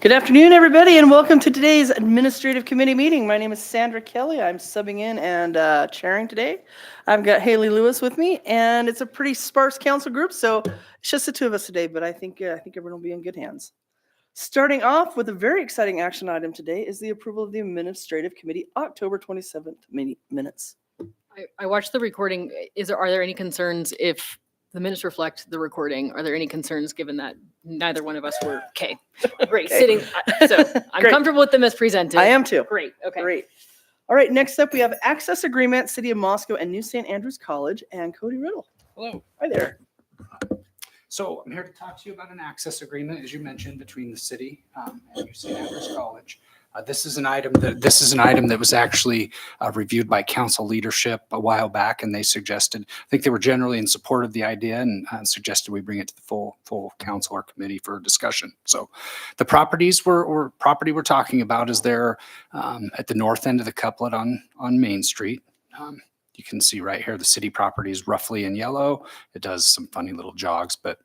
Good afternoon, everybody, and welcome to today's Administrative Committee meeting. My name is Sandra Kelly. I'm subbing in and chairing today. I've got Haley Lewis with me, and it's a pretty sparse council group, so it's just the two of us today, but I think everyone will be in good hands. Starting off with a very exciting action item today is the approval of the Administrative Committee October 27th minutes. I watched the recording. Are there any concerns if the minutes reflect the recording? Are there any concerns given that neither one of us were great Okay. sitting? So I'm Great. comfortable with them as presented. I am too. Great. Okay. Great. All right, next up we have access agreement, City of Moscow and New St. Andrews College, and Cody Riddle. Hello. Hi there. So I'm here to talk to you about an access agreement, as you mentioned, between the city and New St. Andrews College. This is an item that was actually reviewed by council leadership a while back, and they suggested, I think they were generally in support of the idea and suggested we bring it to the full council or committee for discussion. So the property we're talking about is there at the north end of the couplet on Main Street. You can see right here, the city property is roughly in yellow. It does some funny little jogs, but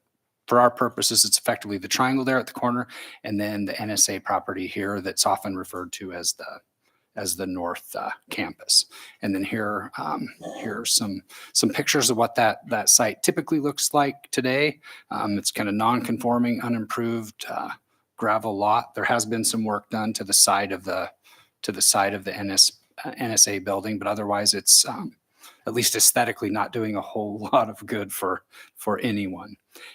for our purposes, it's effectively the triangle there at the corner, and then the NSA property here that's often referred to as the North Campus. And then here are some pictures of what that site typically looks like today. It's kind of non-conforming, unimproved gravel lot. There has been some work done to the side of the NSA building, but otherwise it's at least aesthetically not doing a whole lot of good for anyone.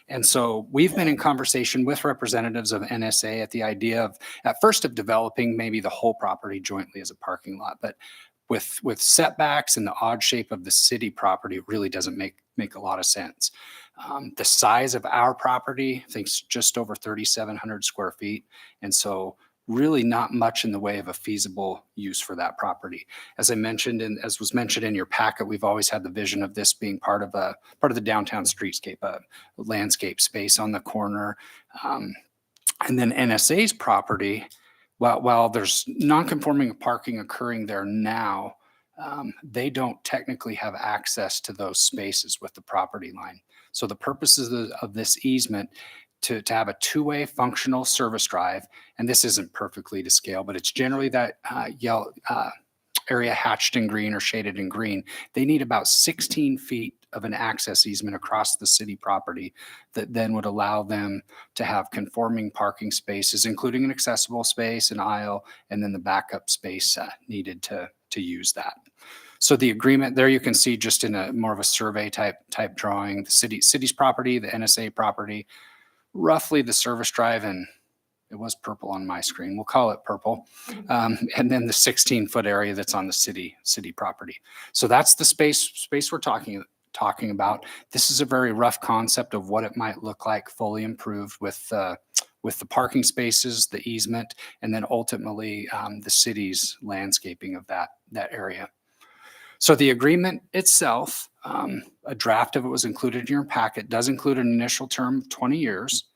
And so we've been in conversation with representatives of NSA at the idea of, at first, of developing maybe the whole property jointly as a parking lot. But with setbacks and the odd shape of the city property, it really doesn't make a lot of sense. The size of our property, I think, is just over 3,700 square feet. And so really not much in the way of a feasible use for that property. As I mentioned, and as was mentioned in your packet, we've always had the vision of this being part of the downtown streetscape, a landscape space on the corner. And then NSA's property, while there's non-conforming parking occurring there now, they don't technically have access to those spaces with the property line. So the purposes of this easement to have a two-way functional service drive, and this isn't perfectly to scale, but it's generally that yellow area hatched in green or shaded in green. They need about 16 feet of an access easement across the city property that then would allow them to have conforming parking spaces, including an accessible space, an aisle, and then the backup space needed to use that. So the agreement there, you can see just in a more of a survey type drawing, the city's property, the NSA property, roughly the service drive, and it was purple on my screen. We'll call it purple. And then the 16-foot area that's on the city property. So that's the space we're talking about. This is a very rough concept of what it might look like fully improved with the parking spaces, the easement, and then ultimately the city's landscaping of that area. So the agreement itself, a draft of it was included in your packet, does include an initial term of 20 years.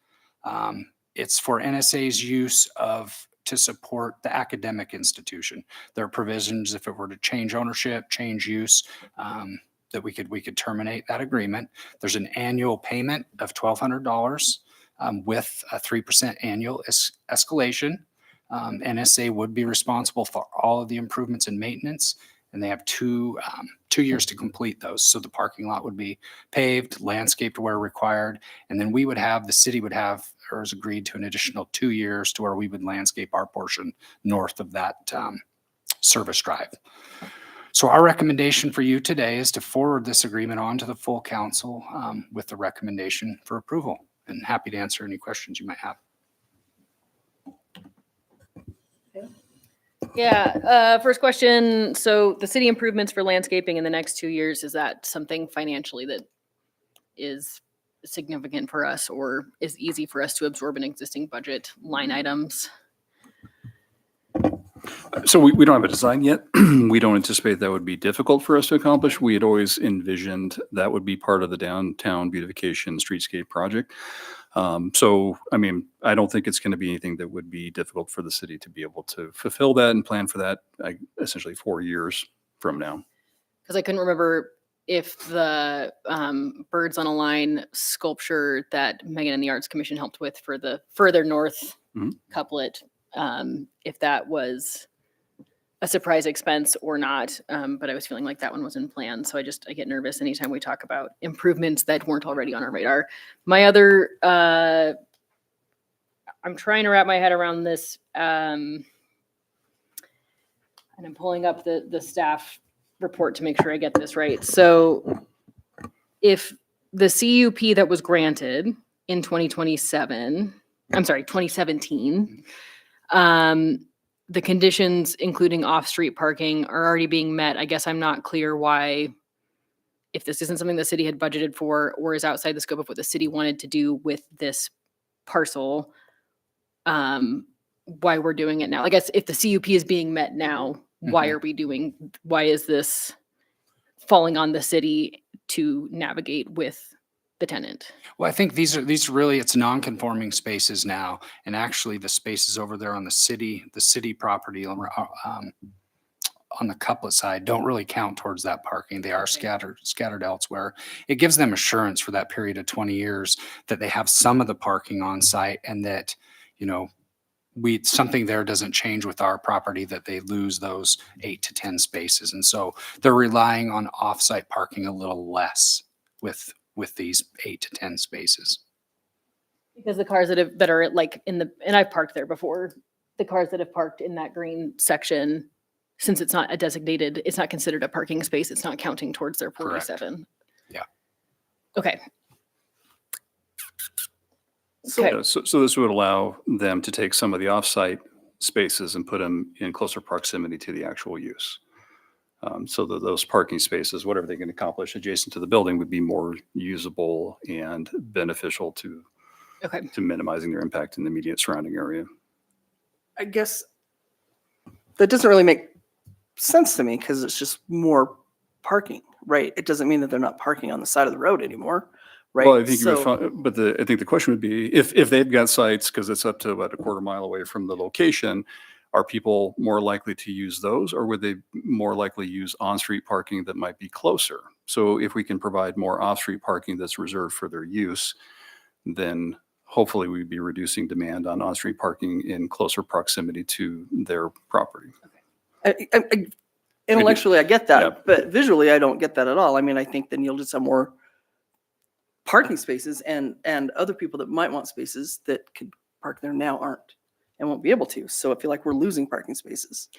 It's for NSA's use to support the academic institution. There are provisions if it were to change ownership, change use, that we could terminate that agreement. There's an annual payment of $1,200 with a 3% annual escalation. NSA would be responsible for all of the improvements and maintenance, and they have two years to complete those. So the parking lot would be paved, landscaped where required, and then the city would have, or has agreed to, an additional 2 years to where we would landscape our portion north of that service drive. So our recommendation for you today is to forward this agreement on to the full council with the recommendation for approval, and happy to answer any questions you might have. Yeah. First question. So the city improvements for landscaping in the next 2 years, is that something financially that is significant for us or is easy for us to absorb in existing budget line items? So we don't have a design yet. We don't anticipate that would be difficult for us to accomplish. We had always envisioned that would be part of the downtown beautification streetscape project. So, I mean, I don't think it's going to be anything that would be difficult for the city to be able to fulfill that and plan for that essentially 4 years from now. Because I couldn't remember if the Birds on a Line sculpture that Megan and the Arts Commission helped with for the further north Mhm. couplet, if that was a surprise expense or not. But I was feeling like that one was in plan. So I get nervous anytime we talk about improvements that weren't already on our radar. My other, I'm trying to wrap my head around this. And I'm pulling up the staff report to make sure I get this right. So if the CUP that was granted in 2017, the conditions, including off-street parking, are already being met. I guess I'm not clear why, if this isn't something the city had budgeted for or is outside the scope of what the city wanted to do with this parcel, why we're doing it now. I guess if the CUP is being met now, why is this falling on the city to navigate with the tenant? Well, I think these are really, it's non-conforming spaces now. And actually the spaces over there on the city property on the couplet side don't really count towards that parking. They are Okay. scattered elsewhere. It gives them assurance for that period of 20 years that they have some of the parking on site, and that, something there doesn't change with our property, that they lose those 8 to 10 spaces. And so they're relying on off-site parking a little less with these 8 to 10 spaces. Because the cars that are like and I've parked there before, the cars that have parked in that green section, since it's not it's not considered a parking space, it's not counting towards their Correct. 47. Yeah. Okay. Yeah, so this would allow them to take some of the off-site spaces and put them in closer proximity to the actual use. So that those parking spaces, whatever they can accomplish adjacent to the building, would be more usable and beneficial to Okay. minimizing their impact in the immediate surrounding area. I guess that doesn't really make sense to me because it's just more parking, right? It doesn't mean that they're not parking on the side of the road anymore, right? Well, I think So- I think the question would be if they've got sites, because it's up to about a quarter mile away from the location, are people more likely to use those, or would they more likely use on-street parking that might be closer? So if we can provide more off-street parking that's reserved for their use, then hopefully we'd be reducing demand on on-street parking in closer proximity to their property. Intellectually, I get that, Yeah. but visually, I don't get that at all. I mean, I think then you'll just have more parking spaces, and other people that might want spaces that could park there now aren't and won't be able to. So I feel like we're losing parking spaces.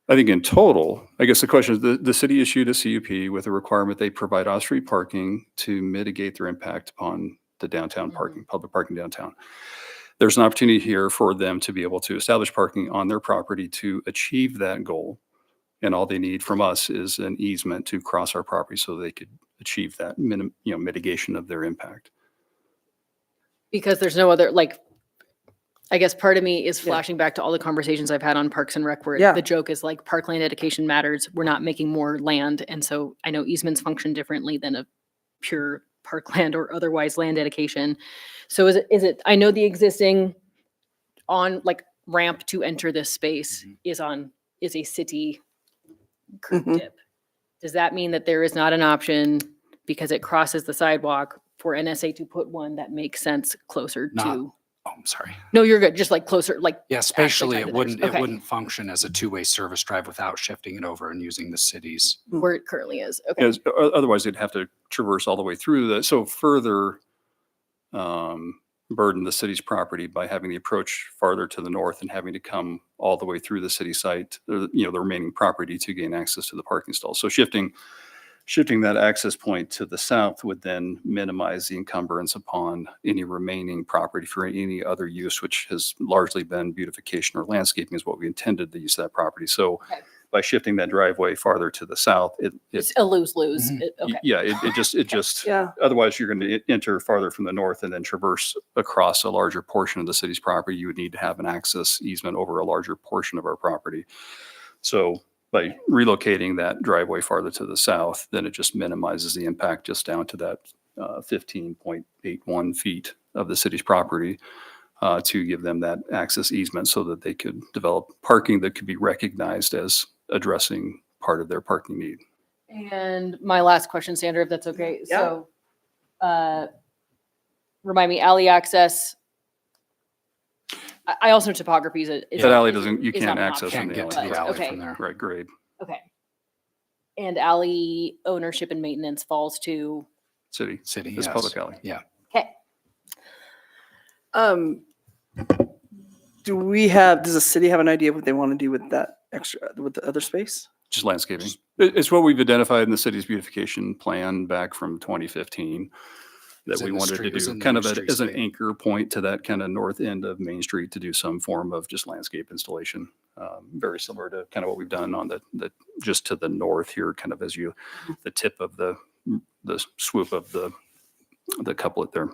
I think in total, I guess the question is, the city issued a CUP with a requirement they provide off-street parking to mitigate their impact upon the downtown parking, public parking downtown. There's an opportunity here for them to be able to establish parking on their property to achieve that goal. And all they need from us is an easement to cross our property so they could achieve that mitigation of their impact. Because there's no other, I guess part of me is Yeah. flashing back to all the conversations I've had on Parks and Rec where Yeah. the joke is like parkland dedication matters. We're not making more land. And so I know easements function differently than a pure parkland or otherwise land dedication. So is it, I know the existing ramp to enter this space is a city curb Mhm. dip. Does that mean that there is not an option because it crosses the sidewalk for NSA to put one that makes sense closer Not- to? Oh, I'm sorry. No, you're good. Just closer, Yeah, spatially, tied to it theirs. wouldn't, Okay. function as a two-way service drive without shifting it over and using the city's. where it currently is. Okay. As, otherwise, they'd have to traverse all the way through that. So further burden the city's property by having the approach farther to the north and having to come all the way through the city site, the remaining property to gain access to the parking stall. So shifting that access point to the south would then minimize the encumbrance upon any remaining property for any other use, which has largely been beautification or landscaping is what we intended to use that property. So Okay. by shifting that driveway farther to the south, It's a lose-lose. Mhm. Okay. it just, Yeah. otherwise you're going to enter farther from the north and then traverse across a larger portion of the city's property. You would need to have an access easement over a larger portion of our property. So by relocating that driveway farther to the south, then it just minimizes the impact just down to that 15.81 feet of the city's property to give them that access easement so that they could develop parking that could be recognized as addressing part of their parking need. And my last question, Sandra, if that's okay. Yeah. So, remind me, alley access. I also know topography is a. is That a- alley is- doesn't, you is can't not an access option, from Can't the get to the alley. alley Okay. from there. Right, grade. Okay. And alley ownership and maintenance falls to, City. City, It's yes. public alley. Yeah. okay. Does the city have an idea of what they want to do with that extra, with the other space? Just landscaping. It's what we've identified in the city's beautification plan back from 2015 that It's we in the wanted to street- it was do in the kind of streetscape. as an anchor point to that kind of north end of Main Street to do some form of just landscape installation. Very similar to kind of what we've done on the just to the north here, kind of as you, the tip of the swoop of the couplet there.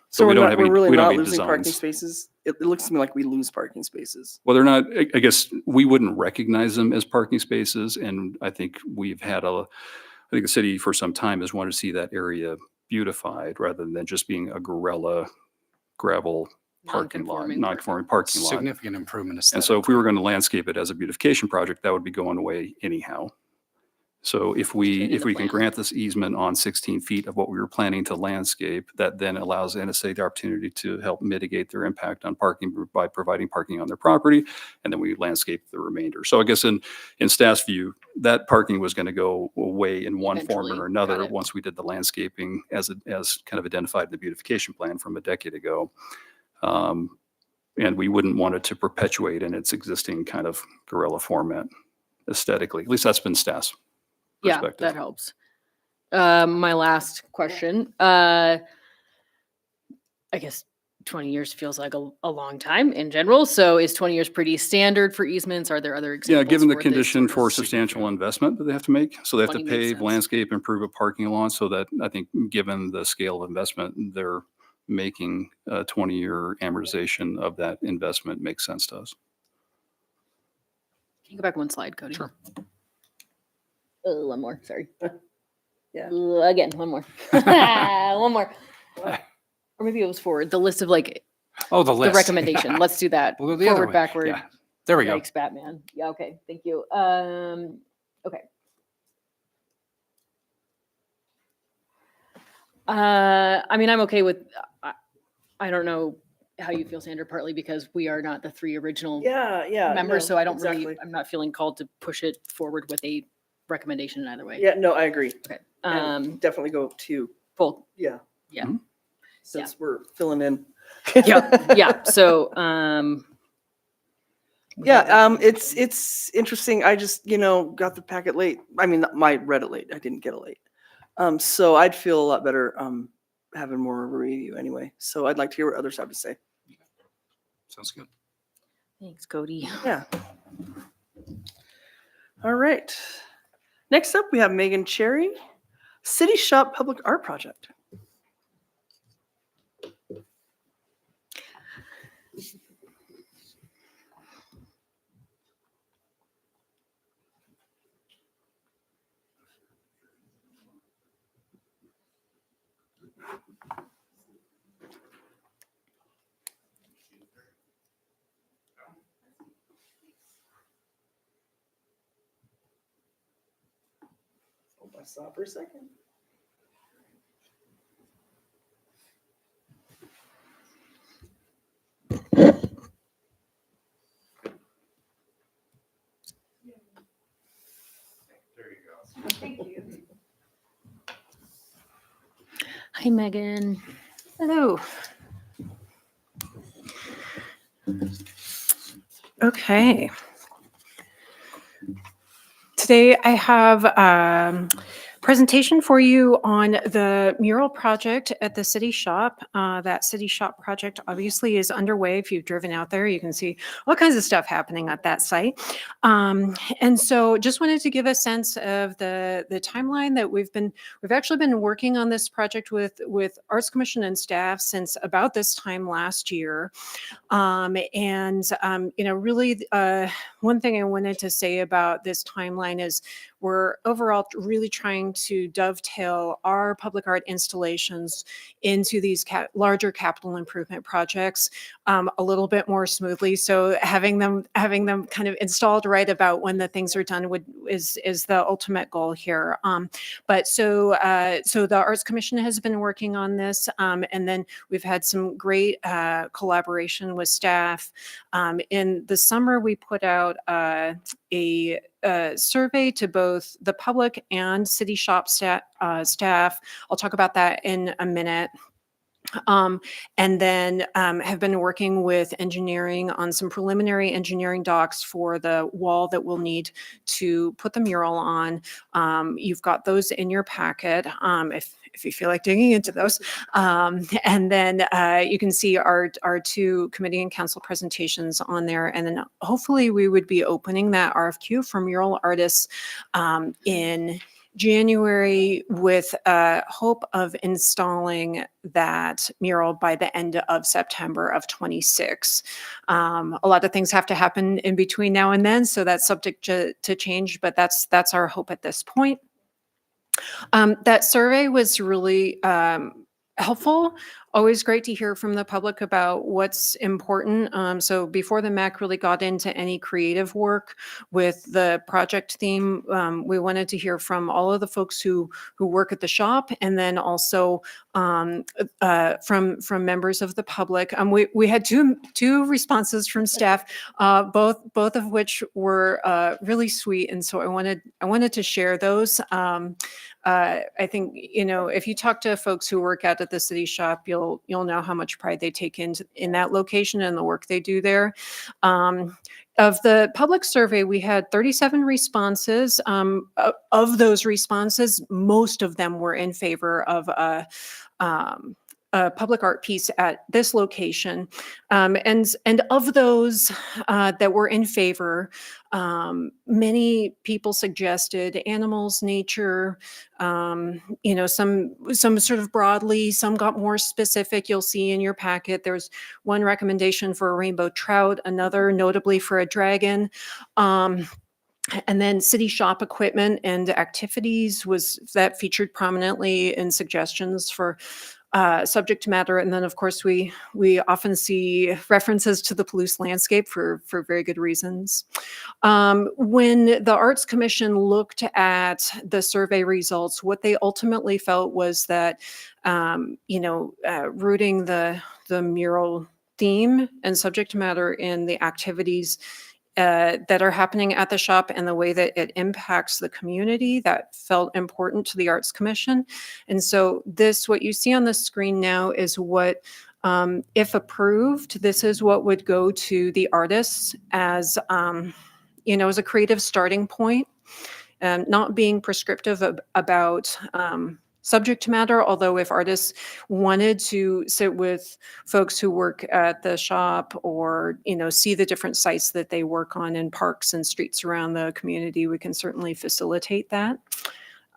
So we we're don't not, have we're any- really we don't not have any losing parking designs. spaces? It looks to me like we lose parking spaces. Well, they're not, I guess we wouldn't recognize them as parking spaces. And I think I think the city for some time has wanted to see that area beautified rather than just being a gravel parking lot, Non-conforming non-conforming parking lot. Significant improvement. And so if we were going to landscape it as a beautification project, that would be going away anyhow. So if we Change the can plan. grant this easement on 16 feet of what we were planning to landscape, that then allows NSA the opportunity to help mitigate their impact on parking by providing parking on their property, and then we landscape the remainder. So I guess in staff's view, that parking was going to go away in one form Eventually. or Got another it. once we did the landscaping as kind of identified in the beautification plan from a decade ago. And we wouldn't want it to perpetuate in its existing kind of guerrilla format aesthetically. At least that's been staff's Yeah, perspective. that helps. My last question, I guess 20 years feels like a long time in general. So is 20 years pretty standard for easements? Are there other examples? Yeah, given the for this condition sort for of- substantial investment that they have to make. So they have to 20 makes pave, sense. landscape, improve a parking lot. So that I think given the scale of investment, they're making a 20-year amortization of that investment makes sense to us. Can you go back one slide, Cody? Sure. One more, sorry. Yeah. Again, one more. One more. Or maybe it was forward. The list of like Oh, the the list. recommendation. Let's do that. We'll go the other Forward, way. backward. Yeah. There we go. Yikes, Batman. Yeah, okay. Thank you. Okay. I mean, I'm okay with, I don't know how you feel, Sandra, partly because we are not the three original Yeah. members, no, so I don't exactly. really, I'm not feeling called to push it forward with a recommendation in either way. Yeah, no, I agree. Okay. And definitely go to, Full. yeah. Yeah. Mhm. Since we're filling in. Yeah. So, It's interesting. I just, got the packet late. I mean, read it late. I didn't get it late. So I'd feel a lot better, having more of a review anyway. So I'd like to hear what others have to say. Sounds good. thanks, Cody. Yeah. All right. Next up, we have Megan Cherry, City Shop Public Art Project. Hold my stop for a second. Hi, Megan. Hello. Okay. Today I have a presentation for you on the mural project at the City Shop. That City Shop project obviously is underway. If you've driven out there, you can see all kinds of stuff happening at that site. And so just wanted to give a sense of the timeline that we've actually been working on this project with Arts Commission and staff since about this time last year. Really, one thing I wanted to say about this timeline is we're overall really trying to dovetail our public art installations into these larger capital improvement projects a little bit more smoothly. So having them kind of installed right about when the things are done is the ultimate goal here. But so the Arts Commission has been working on this, and then we've had some great collaboration with staff. In the summer, we put out a survey to both the public and city shop staff. I'll talk about that in a minute. And then have been working with engineering on some preliminary engineering docs for the wall that we'll need to put the mural on. You've got those in your packet if you feel like digging into those. And then you can see our two committee and council presentations on there. And then hopefully we would be opening that RFQ for mural artists in January with hope of installing that mural by the end of September of 26. A lot of things have to happen in between now and then, so that's subject to change, but that's our hope at this point. That survey was really helpful. Always great to hear from the public about what's important. So before the MAC really got into any creative work with the project theme, we wanted to hear from all of the folks who work at the shop, and then also from members of the public. We had two responses from staff, both of which were really sweet, and so I wanted to share those. I think, if you talk to folks who work out at the city shop, you'll know how much pride they take in that location and the work they do there. Of the public survey, we had 37 responses. Of those responses, most of them were in favor of a public art piece at this location. And of those that were in favor, many people suggested animals, nature, some sort of broadly, some got more specific. You'll see in your packet, there's one recommendation for a rainbow trout, another notably for a dragon. And then city shop equipment and activities that featured prominently in suggestions for subject matter. And then, of course, we often see references to the Palouse landscape for very good reasons. When the Arts Commission looked at the survey results, what they ultimately felt was that, rooting the mural theme and subject matter in the activities that are happening at the shop and the way that it impacts the community, that felt important to the Arts Commission. And so what you see on the screen now is what, if approved, this is what would go to the artists as a creative starting point, not being prescriptive about subject matter, although if artists wanted to sit with folks who work at the shop or, see the different sites that they work on in parks and streets around the community, we can certainly facilitate that.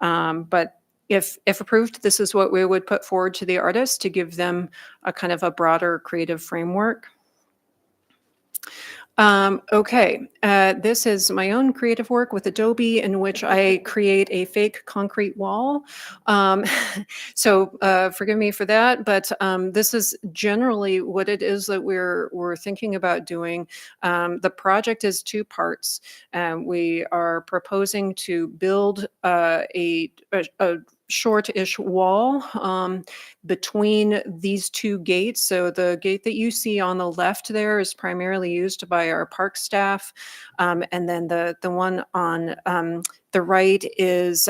But if approved, this is what we would put forward to the artists to give them a kind of a broader creative framework. Okay, this is my own creative work with Adobe in which I create a fake concrete wall. So forgive me for that, but this is generally what it is that we're thinking about doing. The project is two parts. We are proposing to build a short-ish wall between these two gates. So the gate that you see on the left there is primarily used by our park staff. And then the one on the right is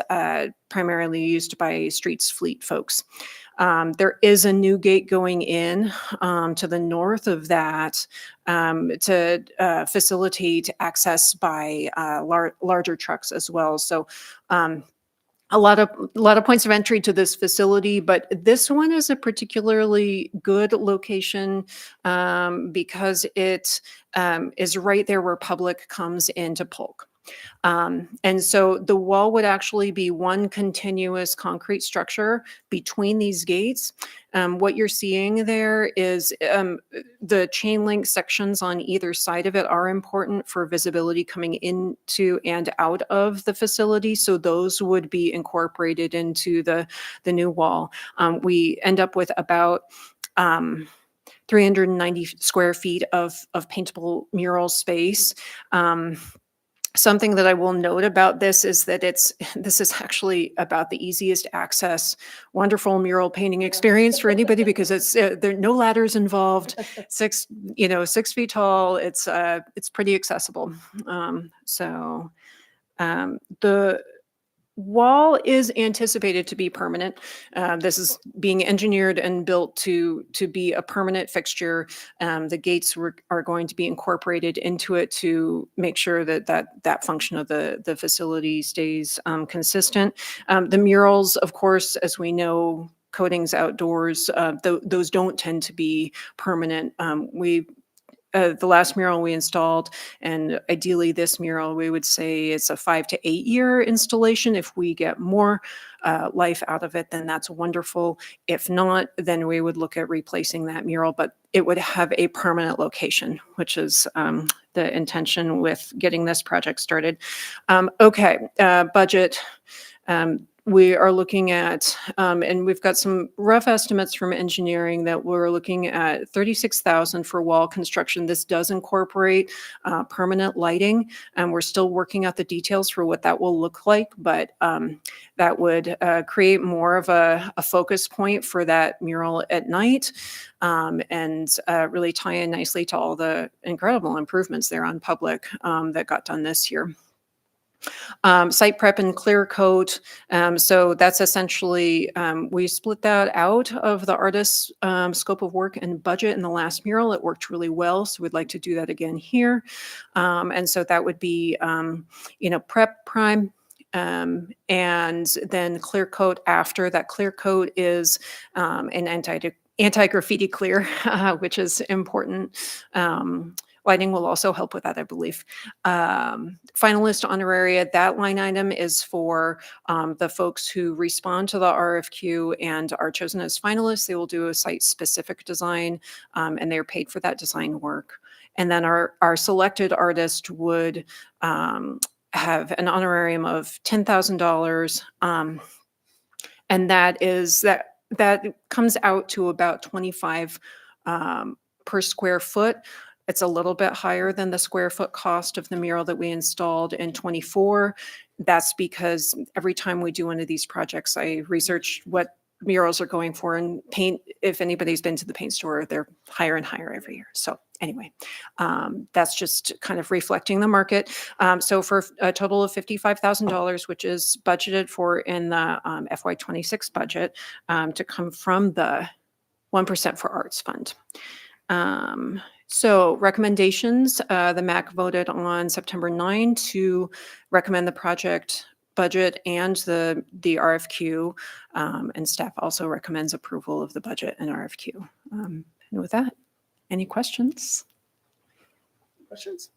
primarily used by streets fleet folks. There is a new gate going in to the north of that to facilitate access by larger trucks as well. So a lot of points of entry to this facility, but this one is a particularly good location because it is right there where public comes into Polk. And so the wall would actually be one continuous concrete structure between these gates. What you're seeing there is the chain link sections on either side of it are important for visibility coming into and out of the facility. So those would be incorporated into the new wall. We end up with about 390 square feet of paintable mural space. Something that I will note about this is that this is actually about the easiest access, wonderful mural painting experience for anybody because it's there are no ladders involved. 6 feet tall. It's pretty accessible. The wall is anticipated to be permanent. This is being engineered and built to be a permanent fixture. The gates are going to be incorporated into it to make sure that function of the facility stays consistent. The murals, of course, as we know, coatings outdoors, those don't tend to be permanent. The last mural we installed, and ideally this mural, we would say it's a 5 to 8 year installation. If we get more life out of it, then that's wonderful. If not, then we would look at replacing that mural, but it would have a permanent location, which is the intention with getting this project started. Budget. We are looking at, and we've got some rough estimates from engineering that we're looking at 36,000 for wall construction. This does incorporate permanent lighting, and we're still working out the details for what that will look like, but that would create more of a focus point for that mural at night, and really tie in nicely to all the incredible improvements there on Public that got done this year. Site prep and clear coat. So that's essentially, we split that out of the artist's scope of work and budget in the last mural. It worked really well. So we'd like to do that again here. And so that would be, prep, prime, and then clear coat after. That clear coat is an anti-graffiti clear, which is important. Lighting will also help with that, I believe. Finalist honoraria, that line item is for the folks who respond to the RFQ and are chosen as finalists. They will do a site-specific design, and they're paid for that design work. And then our selected artist would have an honorarium of $10,000, and that comes out to about 25 per square foot. It's a little bit higher than the square foot cost of the mural that we installed in 24. That's because every time we do one of these projects, I research what murals are going for, and paint, if anybody's been to the paint store, they're higher and higher every year. So anyway, that's just kind of reflecting the market. So for a total of $55,000, which is budgeted for in the FY26 budget, to come from the 1% for Arts Fund. So recommendations, the MAC voted on September 9 to recommend the project budget and the RFQ, and staff also recommends approval of the budget and RFQ. And with that, any questions? Questions?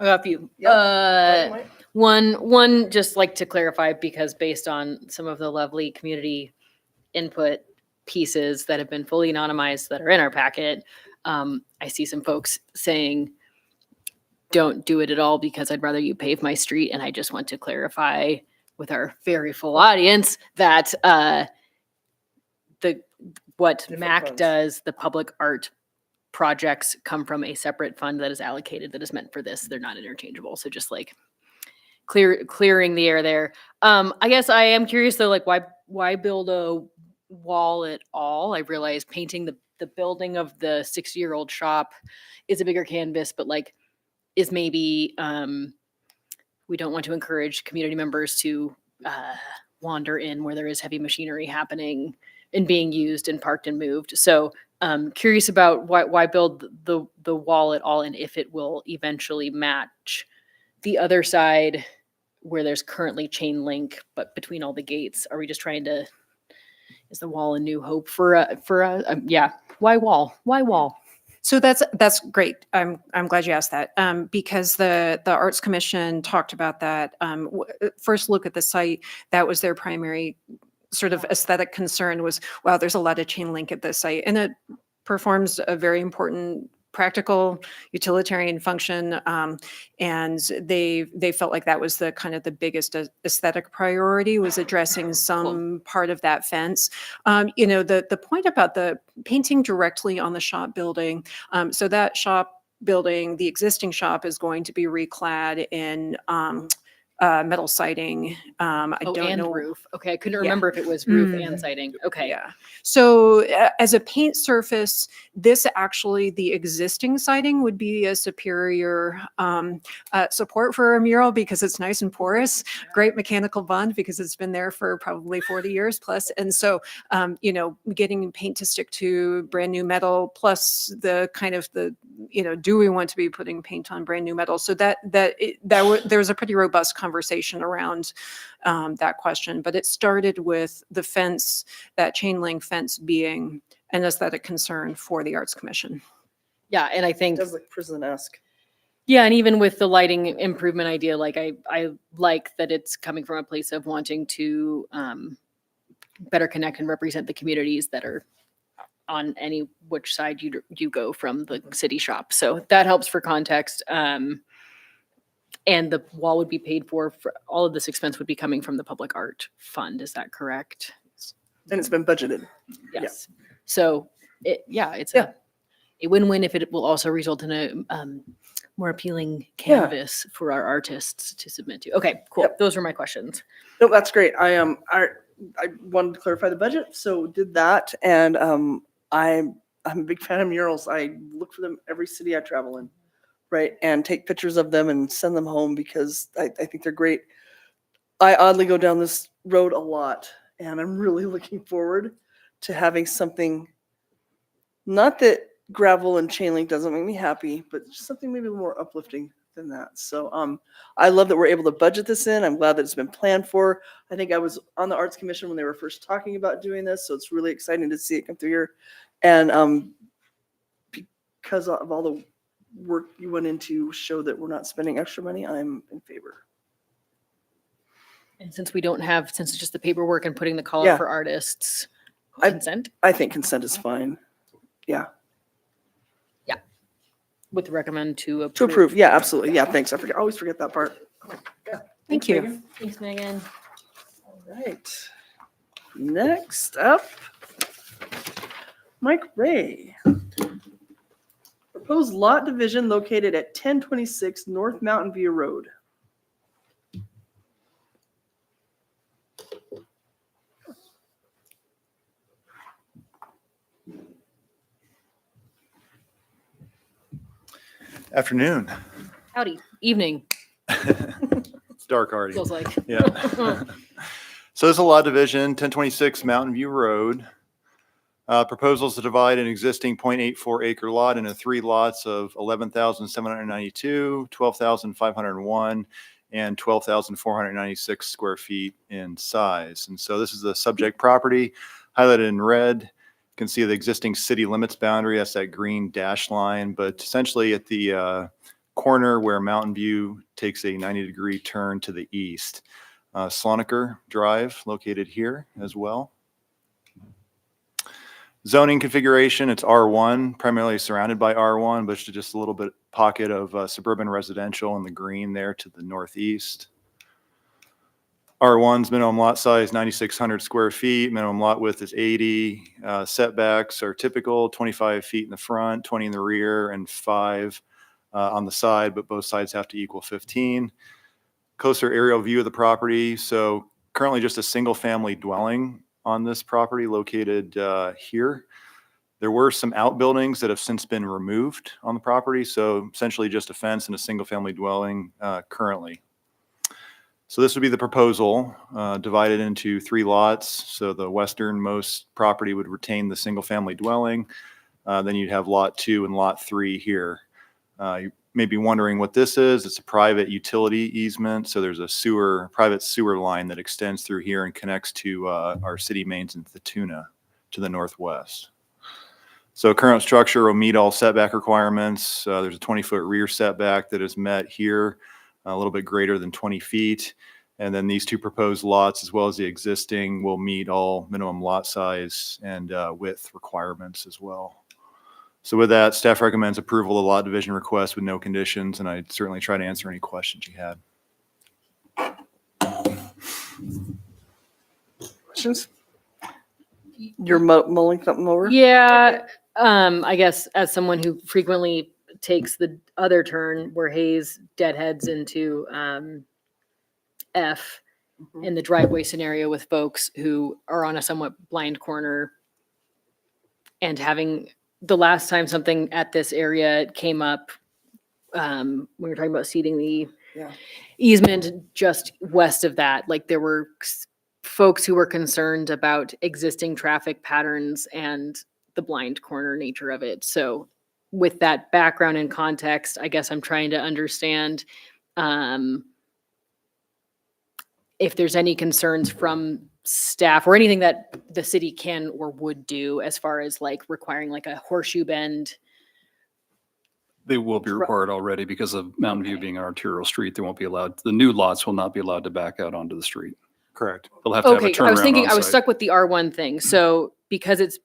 I got a few. Yep. One, just like to clarify, because based on some of the lovely community input pieces that have been fully anonymized that are in our packet, I see some folks saying, don't do it at all because I'd rather you pave my street. And I just want to clarify with our very full audience that what Different MAC funds. does, the public art projects come from a separate fund that is allocated that is meant for this. They're not interchangeable. So just like clearing the air there. I guess I am curious though, like why build a wall at all? I realize painting the building of the 60-year-old shop is a bigger canvas, but like is maybe we don't want to encourage community members to wander in where there is heavy machinery happening and being used and parked and moved. So curious about why build the wall at all, and if it will eventually match the other side where there's currently chain link, but between all the gates. Are we just trying to, is the wall a new hope for yeah, why wall? Why wall? So that's great. I'm glad you asked that, because the Arts Commission talked about that. First look at the site, that was their primary sort of aesthetic concern was, wow, there's a lot of chain link at this site, and it performs a very important practical utilitarian function, and they felt like that was the kind of the biggest aesthetic priority, was addressing some part of that fence. The point about the painting directly on the shop building, so that shop building, the existing shop, is going to be reclad in metal siding. I Oh, don't and know. roof. Okay, I couldn't Yeah. remember if it was roof Mm. and siding. Okay. Yeah. So as a paint surface, this actually, the existing siding would be a superior support for a mural because it's nice and porous, great mechanical bond because it's been there for probably 40 years plus. And so, getting paint to stick to brand new metal, plus the kind of do we want to be putting paint on brand new metal? So there was a pretty robust conversation around that question, but it started with the fence, that chain link fence being an aesthetic concern for the Arts Commission. Yeah, and I It think does look prison-esque. yeah, and even with the lighting improvement idea, like I like that it's coming from a place of wanting to better connect and represent the communities that are on any which side you go from the city shop. So that helps for context. And the wall would be paid for all of this expense would be coming from the public art fund. Is that correct? And it's been budgeted. Yes. So it's Yeah. a win-win if it will also result in a more appealing Yeah. canvas for our artists to submit to. Okay, cool. Yep. Those were my questions. No, that's great. I wanted to clarify the budget, so did that. And I'm a big fan of murals. I look for them every city I travel in, right? And take pictures of them and send them home because I think they're great. I oddly go down this road a lot, and I'm really looking forward to having something. Not that gravel and chain link doesn't make me happy, but just something maybe a little more uplifting than that. So I love that we're able to budget this in. I'm glad that it's been planned for. I think I was on the Arts Commission when they were first talking about doing this, so it's really exciting to see it come through here. And because of all the work you went into show that we're not spending extra money, I'm in favor. And since it's just the paperwork and putting the call Yeah. out for artists, I- consent I think consent is fine. Yeah. with recommend to approve. To approve. Yeah, absolutely. Yeah, thanks. I always forget that part. Yeah. Thank Thanks, you. Megan. Thanks, Megan. All right. Next up, Mike Ray. Proposed lot division located at 1026 North Mountain View Road. Afternoon. Howdy. Evening, It's dark already. feels like. Yeah. So there's a lot division, 1026 Mountain View Road. Proposals to divide an existing 0.84 acre lot into 3 lots of 11,792, 12,501, and 12,496 square feet in size. And so this is the subject property highlighted in red. You can see the existing city limits boundary. That's that green dash line. But essentially at the corner where Mountain View takes a 90-degree turn to the east. Slonaker Drive located here as well. Zoning configuration, it's R1, primarily surrounded by R1, but just a little bit pocket of suburban residential in the green there to the northeast. R1's minimum lot size, 9,600 square feet. Minimum lot width is 80. Setbacks are typical, 25 feet in the front, 20 in the rear, and 5 on the side, but both sides have to equal 15. Closer aerial view of the property. So currently just a single family dwelling on this property located here. There were some outbuildings that have since been removed on the property. So essentially just a fence and a single family dwelling currently. So this would be the proposal divided into 3 lots. So the westernmost property would retain the single family dwelling. Then you'd have lot 2 and lot 3 here. You may be wondering what this is. It's a private utility easement. So there's a private sewer line that extends through here and connects to our city mains in Thatuna to the northwest. So current structure will meet all setback requirements. There's a 20-foot rear setback that is met here, a little bit greater than 20 feet. And then these two proposed lots, as well as the existing, will meet all minimum lot size and width requirements as well. So with that, staff recommends approval of the lot division request with no conditions, and I'd certainly try to answer any questions you had. Questions? You're mulling something over? Yeah, I guess as someone who frequently takes the other turn where Hayes deadheads into F Mhm. in the driveway scenario with folks who are on a somewhat blind corner, and having the last time something at this area came up, we were talking about seeding the Yeah. easement just west of that, like there were folks who were concerned about existing traffic patterns and the blind corner nature of it. So with that background and context, I guess I'm trying to understand if there's any concerns from staff or anything that the city can or would do as far as like requiring like a horseshoe bend. They will be required already because of Mountain View Okay. being an arterial street. They won't be allowed, the new lots will not be allowed to back out onto the street. Correct. They'll have to have a Okay, I was turnaround thinking, on I was site. stuck with the R1 thing. So because it's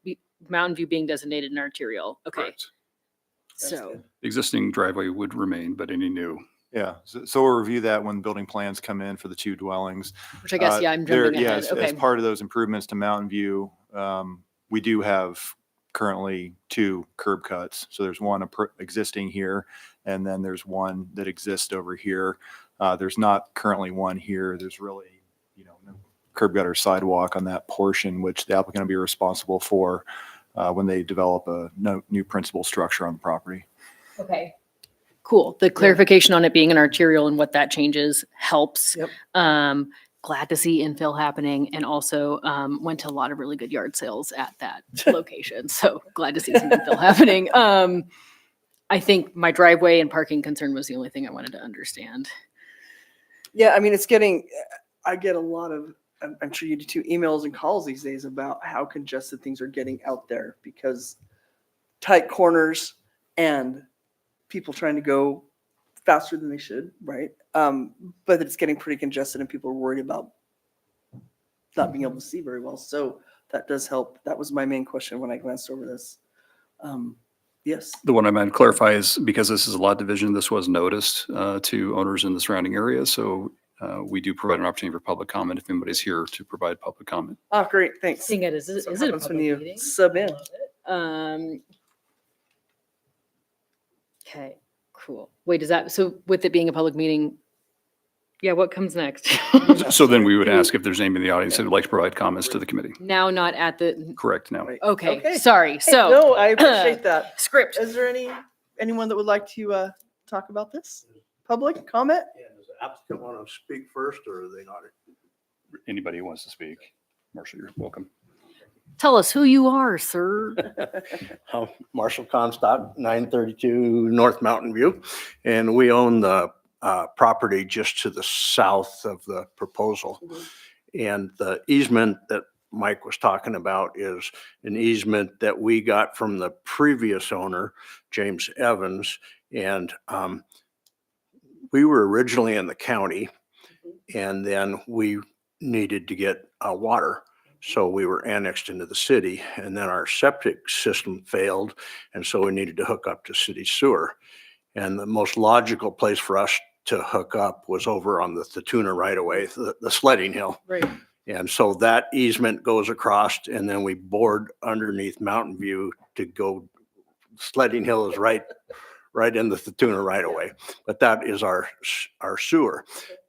Mountain View being designated an arterial, okay, Correct. That's so. good. The existing driveway would remain, but any new. Yeah, so we'll review that when building plans come in for the two dwellings. Which I guess, yeah, I'm jumping ahead. As Okay. part of those improvements to Mountain View, we do have currently two curb cuts. So there's one existing here, and then there's one that exists over here. There's not currently one here. There's really, no curb gutter sidewalk on that portion, which the applicant will be responsible for when they develop a new principal structure on the property. Okay. Cool. The clarification on it being an arterial and what that changes helps. Yep. Glad to see infill happening, and also went to a lot of really good yard sales at that location. So glad to see some infill happening. I think my driveway and parking concern was the only thing I wanted to understand. Yeah, I mean, I get a lot of, I'm sure you do too, emails and calls these days about how congested things are getting out there because tight corners and people trying to go faster than they should, right? But it's getting pretty congested and people are worried about not being able to see very well. So that does help. That was my main question when I glanced over this. Yes. The one I meant to clarify is because this is a lot division, this was noticed to owners in the surrounding area. So we do provide an opportunity for public comment if anybody's here to provide public comment. Oh, great. Thanks. Seeing it, is That's it what a happens when public you meeting? sub in. Okay, cool. Wait, so with it being a public meeting, yeah, what comes next? So then we would ask if there's anybody in the audience that would like to provide comments to the committee. Now not at the, Correct now. Right. okay, sorry. Hey, So no, I appreciate that. script. Is there anyone that would like to talk about this? Public comment? Yeah, does the applicant want to speak first, or are they not? Anybody who wants to speak, Marshall, you're welcome. Tell us who you are, sir. Marshall Comstock, 932 North Mountain View, and we own the property just to the south of the proposal. And the easement that Mike was talking about is an easement that we got from the previous owner, James Evans. And we were originally in the county, and then we needed to get water. So we were annexed into the city, and then our septic system failed. And so we needed to hook up to city sewer. And the most logical place for us to hook up was over on the Tatuna right away, the sledding hill. Right. And so that easement goes across, and then we bored underneath Mountain View to go. Sledding Hill is right in the Tatuna right away. But that is our sewer.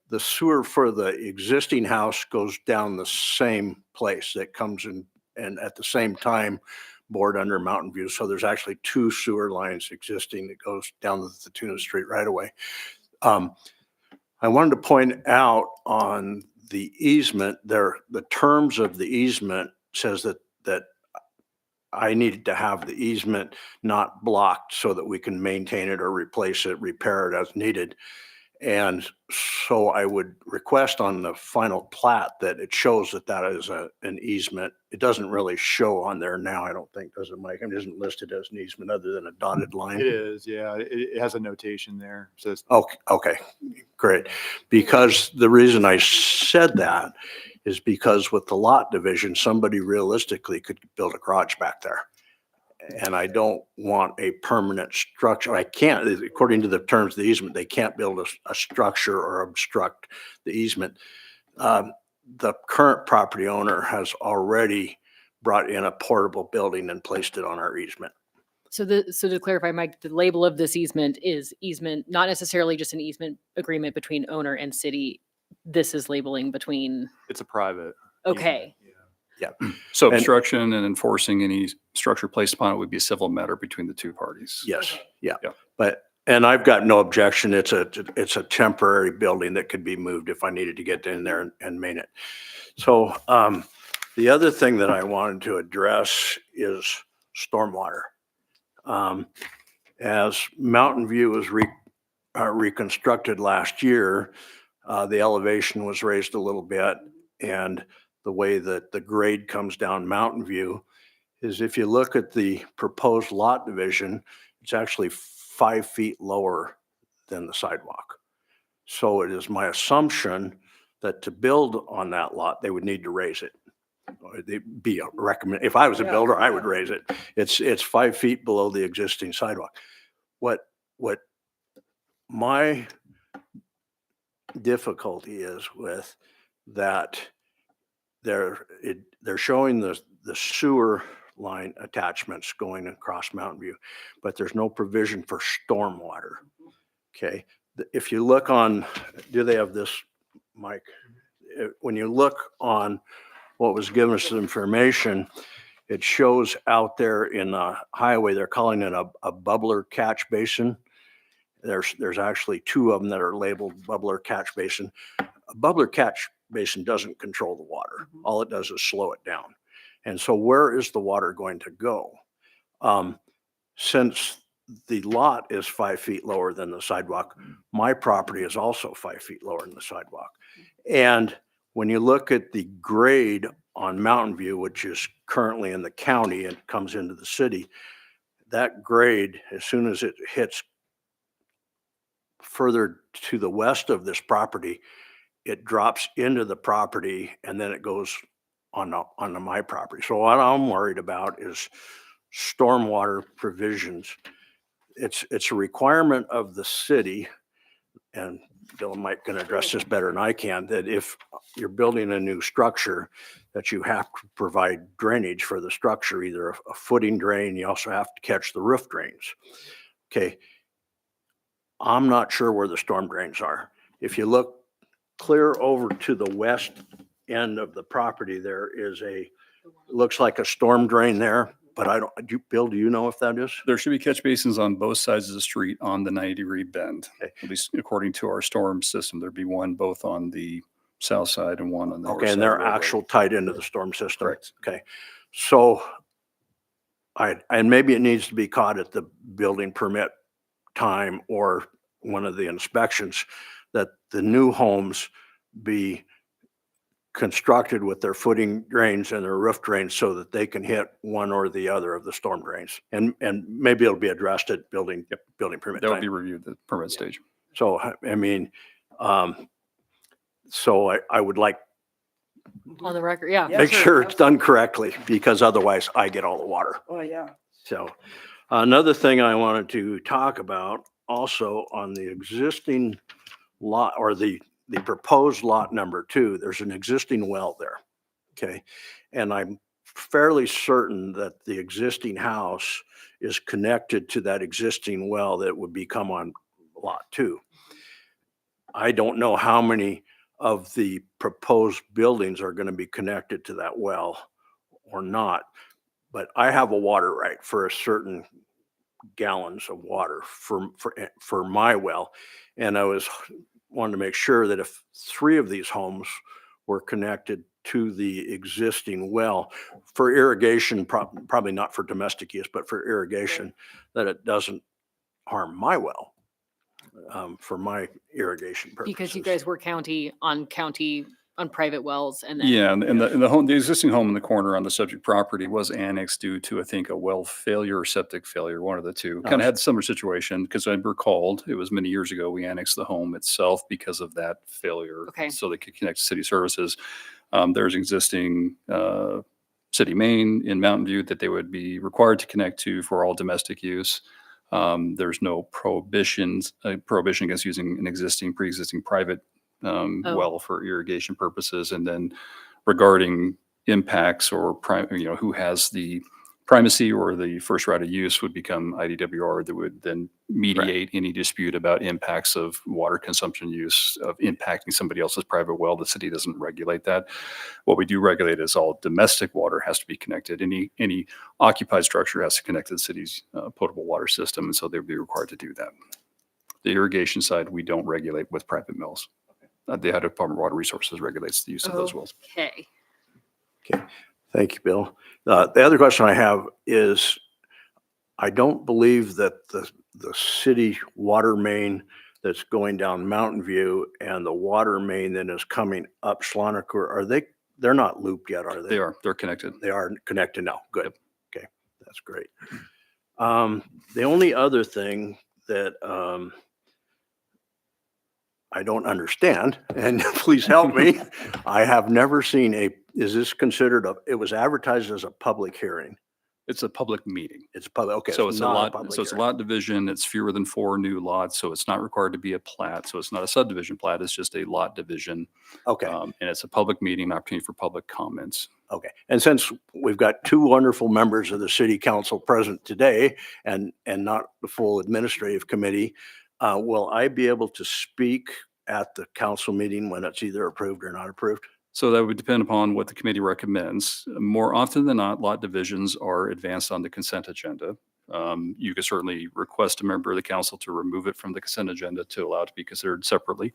The sewer for the existing house goes down the same place that comes in, and at the same time bored under Mountain View. So there's actually two sewer lines existing that goes down the Tatuna Street right away. I wanted to point out on the easement there, the terms of the easement says that I needed to have the easement not blocked so that we can maintain it or replace it, repair it as needed. And so I would request on the final plat that it shows that that is an easement. It doesn't really show on there now, I don't think, does it, Mike? It isn't listed as an easement other than a dotted line. It is, yeah. It has a notation there. Says Okay, okay, great. Because the reason I said that is because with the lot division, somebody realistically could build a garage back there. And I don't want a permanent structure. I can't, according to the terms of the easement, they can't build a structure or obstruct the easement. The current property owner has already brought in a portable building and placed it on our easement. So to clarify, Mike, the label of this easement is easement, not necessarily just an easement agreement between owner and city. This is labeling between, it's a private. okay. So And- obstruction and enforcing any structure placed upon it would be a civil matter between the two parties. Yes, yeah. Yeah. But, and I've got no objection. It's a temporary building that could be moved if I needed to get in there and main it. So the other thing that I wanted to address is stormwater. As Mountain View was reconstructed last year, the elevation was raised a little bit, and the way that the grade comes down Mountain View is if you look at the proposed lot division, it's actually 5 feet lower than the sidewalk. So it is my assumption that to build on that lot, they would need to raise it. Or it'd be a recommend, if I was a Yeah. builder, I would raise it. It's 5 feet below the existing sidewalk. What my difficulty is with that, they're showing the sewer line attachments going across Mountain View, but there's no provision for stormwater. Okay, if you look on, do they have this, Mike? When you look on what was given us information, it shows out there in the highway, they're calling it a bubbler catch basin. There's actually 2 of them that are labeled bubbler catch basin. A bubbler catch basin doesn't control the water. All it does is slow it down. And so where is the water going to go? Since the lot is 5 feet lower than the sidewalk, my property is also 5 feet lower than the sidewalk. And when you look at the grade on Mountain View, which is currently in the county and comes into the city, that grade, as soon as it hits further to the west of this property, it drops into the property and then it goes onto my property. So what I'm worried about is stormwater provisions. It's a requirement of the city, and Bill might can address this better than I can, that if you're building a new structure, that you have to provide drainage for the structure, either a footing drain, you also have to catch the roof drains. Okay. I'm not sure where the storm drains are. If you look clear over to the west end of the property, there is looks like a storm drain there, but Bill, do you know if that is? There should be catch basins on both sides of the street on the 90-degree bend. Okay. At least according to our storm system, there'd be one both on the south side and one on the north Okay, side and of they're the roadway. actual tied into the storm system? Correct. Okay, so and maybe it needs to be caught at the building permit time or one of the inspections, that the new homes be constructed with their footing drains and their roof drains so that they can hit one or the other of the storm drains. And maybe it'll be addressed at building permit That would be time. reviewed at the permit stage. So, I mean, so I would like, On the record, yeah. Yeah, make sure, sure it's done correctly, because otherwise I get all the water. Oh, yeah. So another thing I wanted to talk about also on the existing lot, or the proposed lot number 2, there's an existing well there. Okay. And I'm fairly certain that the existing house is connected to that existing well that would become on lot 2. I don't know how many of the proposed buildings are going to be connected to that well or not, but I have a water right for a certain gallons of water for my well. And I wanted to make sure that if 3 of these homes were connected to the existing well for irrigation, probably not for domestic use, but for irrigation, that it doesn't harm my well. for my irrigation purposes. Because you guys were county on private wells and then. Yeah, and the home, the existing home in the corner on the subject property was annexed due to, I think, a well failure or septic failure, one of the two. Kind Oh. of had a similar situation, because I recalled, it was many years ago, we annexed the home itself because of that failure. Okay. So they could connect to city services. There's existing city main in Mountain View that they would be required to connect to for all domestic use. There's no prohibition against using an pre-existing private well for irrigation purposes. And then regarding impacts or who has the primacy or the first right of use would become IDWR that would then mediate any dispute about impacts of water consumption use of impacting somebody else's private well. The city doesn't regulate that. What we do regulate is all domestic water has to be connected. Any occupied structure has to connect to the city's potable water system, and so they'd be required to do that. The irrigation side, we don't regulate with private mills. The Idaho Department of Water Resources regulates the use of those wells. Okay. Thank you, Bill. The other question I have is, I don't believe that the city water main that's going down Mountain View and the water main that is coming up Schlonaker, they're not looped yet, are they? They're connected. They are connected now. Good. Okay, that's great. The only other thing that I don't understand, and please help me, I have never seen is this considered it was advertised as a public hearing? It's a public meeting. It's public, okay. So it's a not lot, public so it's a hearing. lot division. It's fewer than 4 new lots. So it's not required to be a plat. So it's not a subdivision plat. It's just a lot division. Okay, And it's a public meeting, opportunity for public comments. okay. And since we've got 2 wonderful members of the city council present today and not the full administrative committee, will I be able to speak at the council meeting when it's either approved or not approved? So that would depend upon what the committee recommends. More often than not, lot divisions are advanced on the consent agenda. You could certainly request a member of the council to remove it from the consent agenda to allow it to be considered separately.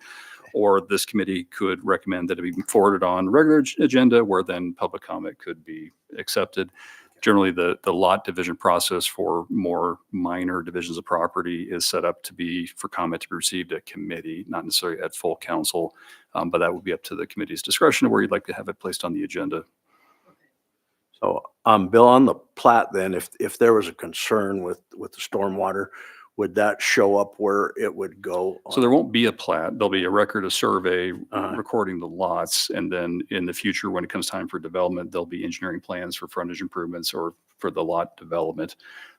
Or this committee could recommend that it be forwarded on regular agenda where then public comment could be accepted. Generally, the lot division process for more minor divisions of property is set up to be for comment to be received at committee, not necessarily at full council. But that would be up to the committee's discretion of where you'd like to have it placed on the agenda. So, Bill, on the plat then, if there was a concern with the stormwater, would that show up where it would go? So there won't be a plat. There'll be a record of survey Uh-huh. recording the lots. And then in the future, when it comes time for development, there'll be engineering plans for frontage improvements or for the lot development.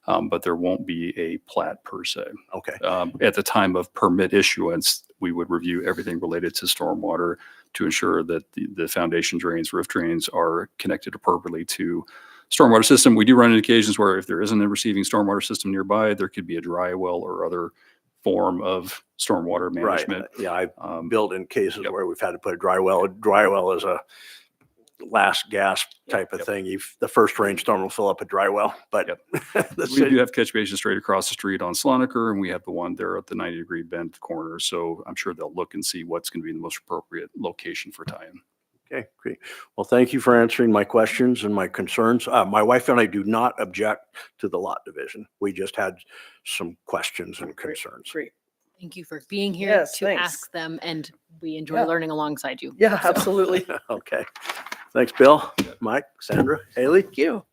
But there won't be a plat per se. Okay, At the time of permit issuance, we would review everything related to stormwater to ensure that the foundation drains, roof drains are connected appropriately to stormwater system. We do run into occasions where if there isn't a receiving stormwater system nearby, there could be a dry well or other form of stormwater right. management. Yeah, I've Um, built in cases Yep. where we've had to put a dry well. A dry well is a last gasp type of Yep. thing. The first rainstorm will fill up a dry well, but Yep. the We do city, have catch basins straight across the street on Sloniker, and we have the one there at the 90-degree bend corner. So I'm sure they'll look and see what's going to be the most appropriate location for tie-in. okay, great. Well, thank you for answering my questions and my concerns. My wife and I do not object to the lot division. We just had some questions and concerns. Great. Thank you for being here Yes, to thanks. ask them, and we enjoy Yeah. learning alongside you. Yeah, absolutely. Okay. Thanks, Bill, Mike, Sandra, Haley. Thank you.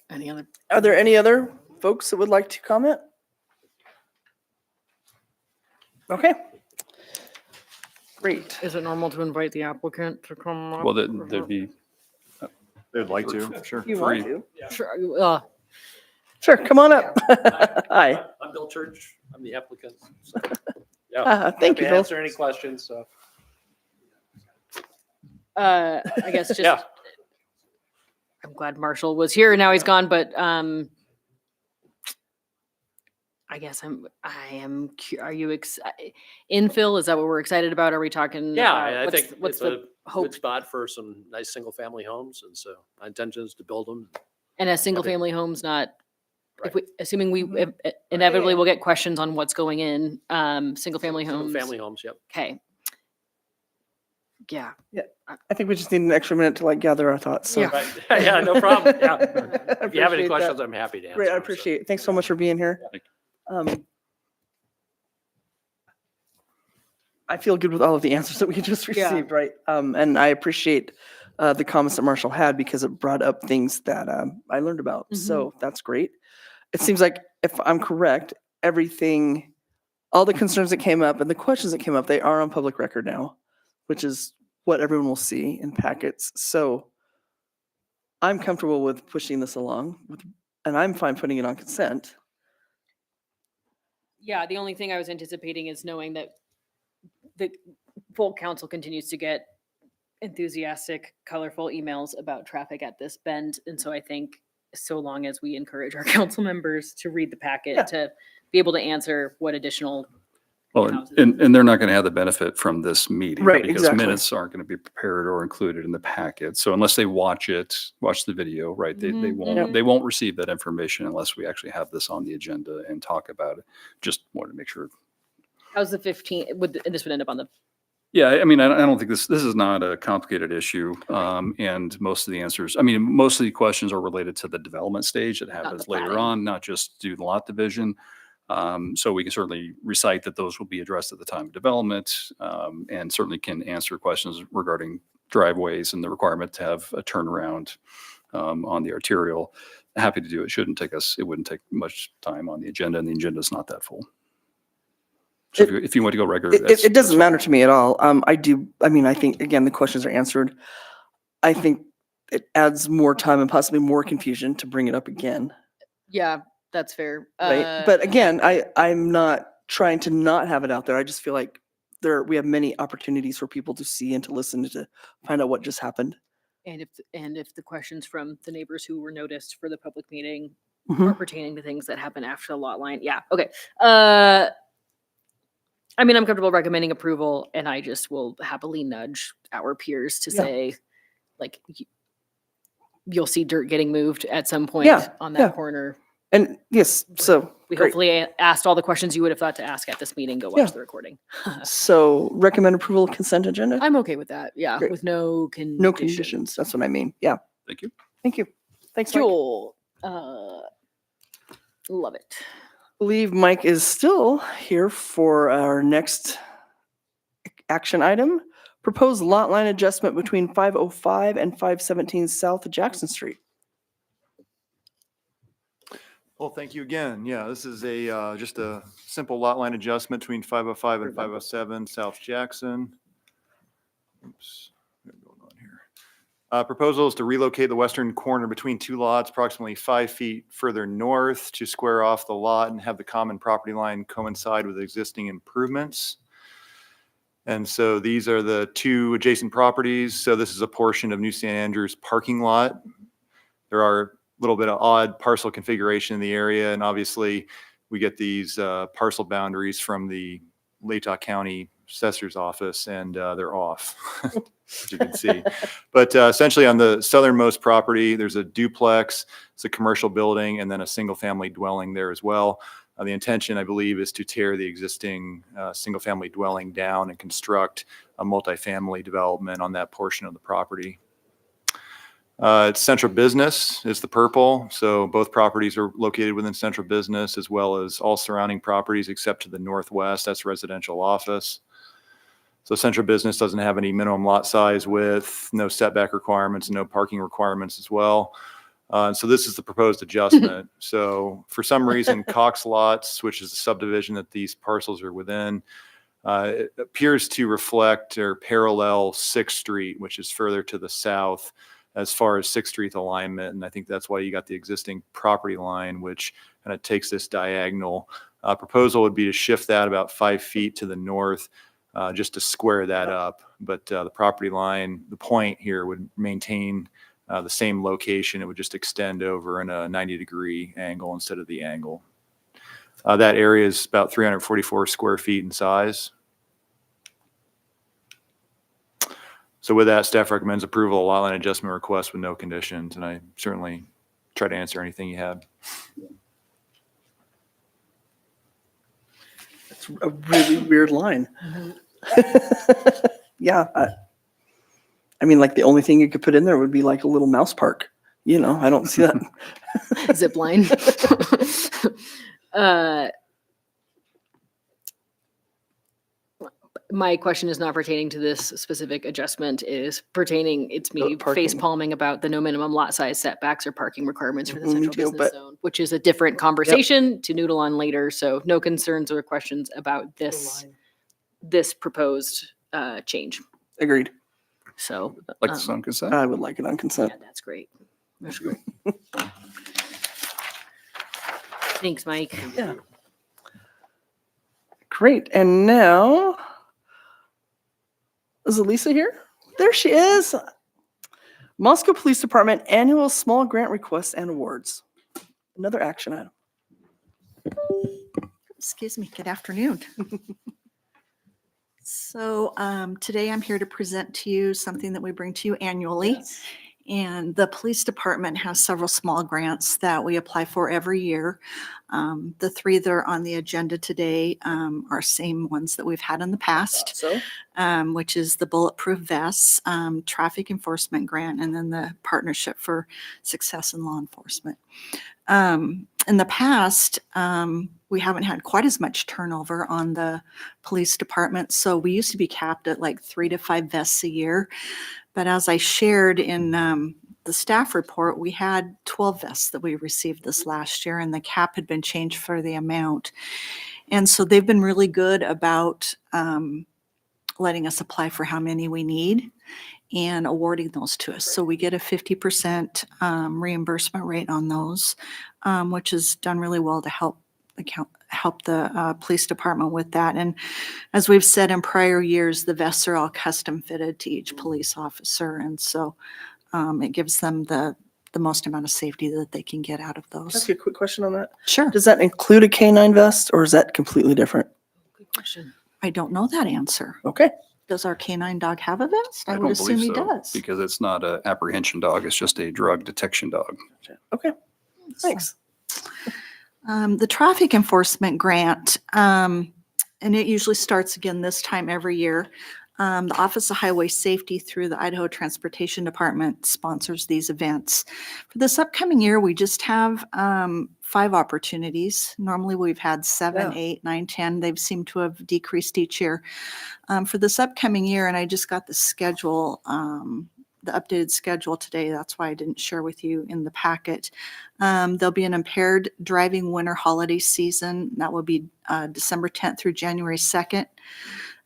Any other? Are there any other folks that would like to comment? Okay. Great. Is it normal to invite the applicant to come? up? Well, there'd be They'd like to, sure. You want Free. to? Sure. Sure, come on up. Hi. I'm Bill Church. I'm the applicant. So, yeah. Thank Happy you, to Bill. Answer any questions. So. I guess just. Yeah. I'm glad Marshall was here. Now he's gone, but I guess I am. Are you infill? Is that what we're excited about? Are we talking? Yeah, about- I what's- think what's it's the a hope? good spot for some nice single-family homes, and so my intention is to build them. And as single family homes, not. If Right. we, assuming we inevitably will get questions on what's going in, single family homes. Single-family homes, yep. Okay. yeah. I think we just need an extra minute to like gather our thoughts. So. Yeah. Right. Yeah, no problem. Yeah. I If you have any appreciate that. questions, I'm happy to answer. Great, I them, so. appreciate it. Thanks so much for being here. Thank I feel good with all of the answers that we just Yeah. received, right? And I appreciate the comments that Marshall had because it brought up things that I learned about. So that's great. It seems like, if I'm correct, everything, all the concerns that came up and the questions that came up, they are on public record now, which is what everyone will see in packets. So I'm comfortable with pushing this along, and I'm fine putting it on consent. Yeah, the only thing I was anticipating is knowing that the full council continues to get enthusiastic, colorful emails about traffic at this bend. And so I think so long as we encourage our council members to read the packet, Yeah. to be able to answer what additional. Well, houses. and they're not going to have the benefit from this meeting. Right, Because exactly. minutes aren't going to be prepared or included in the packet. So unless they watch the video, right, they Mhm, won't, mhm. they won't receive that information unless we actually have this on the agenda and talk about it. Just wanted to make sure. How's the 15th? This would end up on the. Yeah, I mean, I don't think this is not a complicated issue. And most of the answers, I mean, most of the questions are related to the development stage that happens the later planning. on, not just do the lot division. So we can certainly recite that those will be addressed at the time of development, and certainly can answer questions regarding driveways and the requirement to have a turnaround on the arterial. Happy to do it. It wouldn't take much time on the agenda, and the agenda is not that full. So if you want to go regular, It doesn't matter to me at all. I think, again, the questions are answered. I think it adds more time and possibly more confusion to bring it up again, Yeah, that's fair. right? But again, I'm not trying to not have it out there. I just feel like we have many opportunities for people to see and to listen to find out what just happened. And if the questions from the neighbors who were noticed for the public meeting Mhm. are pertaining to things that happen after the lot line, yeah, okay. I mean, I'm comfortable recommending approval, and I just will happily nudge our peers to Yeah. say, like, you'll see dirt getting moved at some point Yeah, on that yeah. corner. And yes, so We great. hopefully asked all the questions you would have thought to ask at this meeting. Go watch Yeah. the recording. So recommend approval of consent agenda? I'm okay with that. Yeah, Great. with no conditions. No conditions. That's what I mean. Yeah. Thank you. Thank you. Thanks, Mike. Cool. Love it. Believe Mike is still here for our next action item. Proposed lot line adjustment between 505 and 517 South Jackson Street. Well, thank you again. Yeah, this is just a simple lot line adjustment between 505 and 507 South Jackson. Oops, what's going on here? Proposal is to relocate the western corner between two lots approximately 5 feet further north to square off the lot and have the common property line coincide with existing improvements. And so these are the two adjacent properties. So this is a portion of New St. Andrews parking lot. There are a little bit of odd parcel configuration in the area, and obviously we get these parcel boundaries from the Latah County Assessor's Office, and they're off, as you can see. But essentially on the southernmost property, there's a duplex, it's a commercial building, and then a single-family dwelling there as well. The intention, I believe, is to tear the existing single-family dwelling down and construct a multifamily development on that portion of the property. It's central business is the purple. So both properties are located within central business as well as all surrounding properties except to the northwest. That's residential office. So central business doesn't have any minimum lot size width, no setback requirements, no parking requirements as well. So this is the proposed adjustment. So for some reason, Cox Lots, which is the subdivision that these parcels are within, it appears to reflect or parallel 6th Street, which is further to the south as far as 6th Street alignment. And I think that's why you got the existing property line, which kind of takes this diagonal. Proposal would be to shift that about 5 feet to the north, just to square that up. But the property line, the point here would maintain the same location. It would just extend over in a 90-degree angle instead of the angle. That area is about 344 square feet in size. So with that, staff recommends approval of lot line adjustment request with no conditions, and I certainly try to answer anything you have. It's a really weird line. Yeah. I mean, like the only thing you could put in there would be like a little mouse park. You know, I don't see that. Zip line. My question is not pertaining to this specific adjustment. It is pertaining, it's me Parking. face palming about the no minimum lot size setbacks or parking requirements for the Mhm, me central too, business but- zone, which is a different conversation to noodle on later. So no concerns or questions about this proposed change. Agreed. So Like um, this on consent? I would like it on yeah, consent. that's great. That's great. Thanks, Mike. Yeah. Great. And now, is Elisa here? There she is. Moscow Police Department Annual Small Grant Requests and Awards. Another action item. Excuse me, good afternoon. So today I'm here to present to you something that we bring to you annually. And the police department has several small grants that we apply for every year. The three that are on the agenda today are same ones that we've had in the past, So, which is the bulletproof vests, traffic enforcement grant, and then the partnership for success in law enforcement. In the past, we haven't had quite as much turnover on the police department. So we used to be capped at like 3 to 5 vests a year. But as I shared in the staff report, we had 12 vests that we received this last year, and the cap had been changed for the amount. And so they've been really good about letting us apply for how many we need and awarding those to us. So we get a 50% reimbursement rate on those, which has done really well to help the police department with that. And as we've said in prior years, the vests are all custom fitted to each police officer. And so it gives them the most amount of safety that they can get out of can I ask those. you a quick question on that? Sure. Does that include a K9 vest or is that completely different? Good question. I don't know that answer. Okay. Does our canine dog have a vest? I would don't assume he believe so, does. because it's not an apprehension dog, it's just a drug detection dog. Okay. Thanks. The traffic enforcement grant, and it usually starts again this time every year. The Office of Highway Safety through the Idaho Transportation Department sponsors these events. For this upcoming year, we just have 5 opportunities. Normally, we've had 7, Yeah. 8, 9, 10. They've seemed to have decreased each year. For this upcoming year, and I just got the schedule, the updated schedule today. That's why I didn't share with you in the packet. There'll be an impaired driving winter holiday season. That will be December 10th through January 2nd.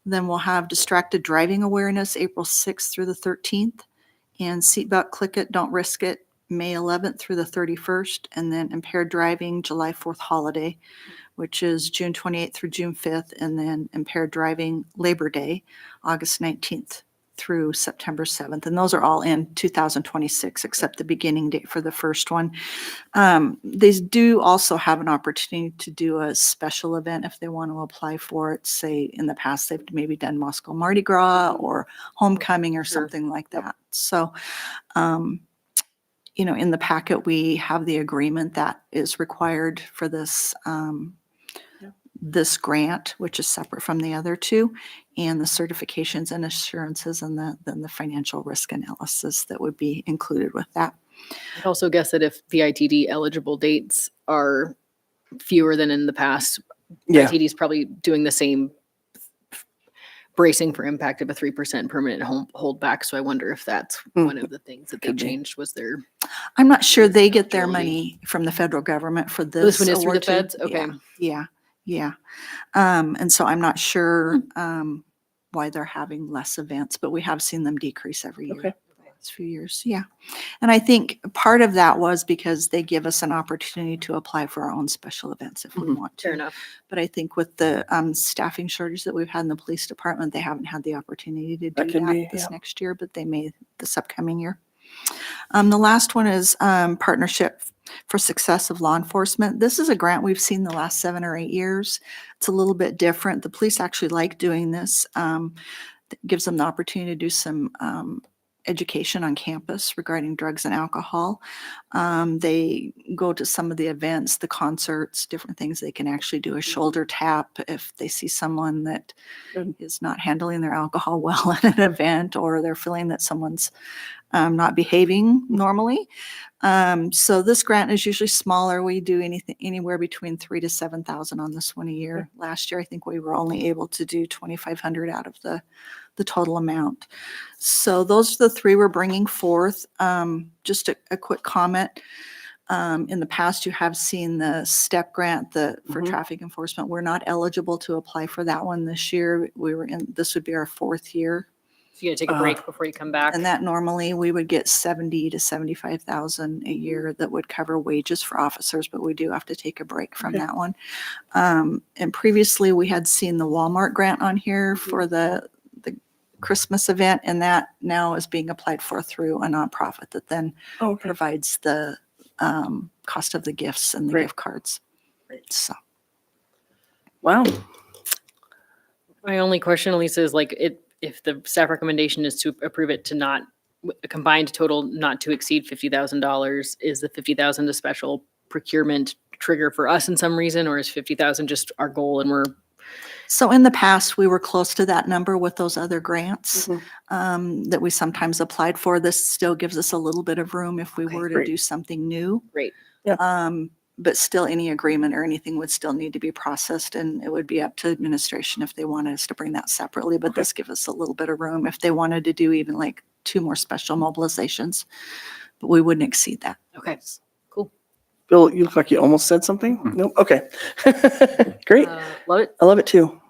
Then we'll have distracted driving awareness April 6th through the 13th. And seatbelt click it, don't risk it, May 11th through the 31st. And then impaired driving July 4th holiday, which is June 28th through June 5th. And then impaired driving Labor Day, August 19th through September 7th. And those are all in 2026, except the beginning date for the first one. They do also have an opportunity to do a special event if they want to apply for it. Say in the past, they've maybe done Moscow Mardi Gras or homecoming or something like that. So, in the packet, we have the agreement that is required for this this grant, which is separate from the other two, and the certifications and assurances and then the financial risk analysis that would be included with that. I'd also guess that if VITD eligible dates are fewer than in the past, Yeah. VITD is probably doing the same bracing for impact of a 3% permanent holdback. So I wonder if that's one of the things that they Could be. changed was their, I'm not sure they get their Eligibility. money from the federal government for this. this one is through the award too. feds? Okay. Yeah. And so I'm not sure why they're having less events, but we have seen them decrease every year. Okay. The last few years, yeah. And I think part of that was because they give us an opportunity to apply for our own special events if we Mhm. want Fair to. enough. But I think with the staffing shortage that we've had in the police department, they haven't had the opportunity to That do could that be, this yeah. next year, but they may this upcoming year. The last one is Partnership for Success of Law Enforcement. This is a grant we've seen the last 7 or 8 years. It's a little bit different. The police actually like doing this. It gives them the opportunity to do some education on campus regarding drugs and alcohol. They go to some of the events, the concerts, different things. They can actually do a shoulder tap if they see someone that Good. is not handling their alcohol well at an event, or they're feeling that someone's not behaving normally. So this grant is usually smaller. We do anything anywhere between 3,000 to 7,000 on this one a year. Last year, I think we were only able to do 2,500 out of the total amount. So those are the three we're bringing forth. Just a quick comment. In the past, you have seen the STEP grant for Mhm. traffic enforcement. We're not eligible to apply for that one this year. This would be our 4th year. So you gotta take a break before you come back. And that normally we would get 70 to 75,000 a year that would cover wages for officers, but we do have to take a break from Okay. that one. And previously we had seen the Walmart grant on here for the Christmas event, and that now is being applied for through a nonprofit that then Oh, okay. provides the cost of the gifts and the Great. gift cards. So. Wow. My only question, Elisa, is like if the staff recommendation is to approve it to not a combined total not to exceed $50,000, is the 50,000 a special procurement trigger for us in some reason, or is 50,000 just our goal and we're So in the past, we were close to that number with those other grants Mhm. that we sometimes applied for. This still gives us a little bit of room if we Okay, were to great. do something new. great? But still, any agreement or anything would still need to be processed, and it would be up to administration if they wanted us to bring that separately. But this gives us a little bit of room if they wanted to do even like 2 more special mobilizations, but we wouldn't exceed that. Okay, cool. Bill, you look like you almost said something. Mhm. Nope. Okay. Great. Love it. I love it too.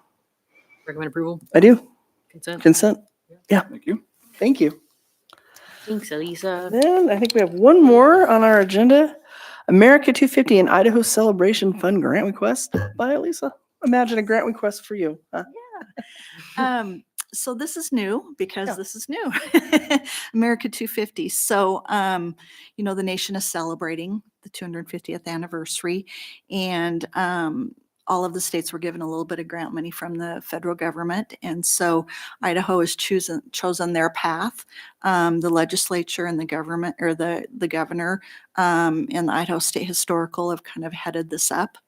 Recommend approval, I do. consent. Consent. Thank you. Thank you. Thanks, Elisa. Then I think we have one more on our agenda. America 250 and Idaho Celebration Fund grant request by Elisa. Imagine a grant request for you. Huh? So this is new because Yeah. this is new. America 250. So, the nation is celebrating the 250th anniversary, and all of the states were given a little bit of grant money from the federal government. And so Idaho has chosen their path. The legislature and the government, or the governor and the Idaho State Historical have kind of headed this up.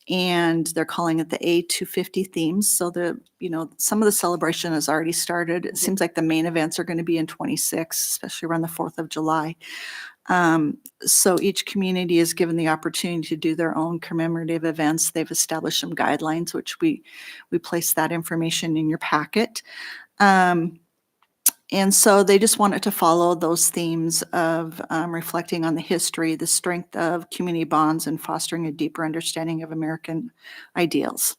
And they're calling it the A250 themes. So some of the celebration has already started. It seems like the main events are going to be in 26, especially around the 4th of July. So each community is given the opportunity to do their own commemorative events. They've established some guidelines, which we place that information in your packet. And so they just wanted to follow those themes of reflecting on the history, the strength of community bonds, and fostering a deeper understanding of American ideals.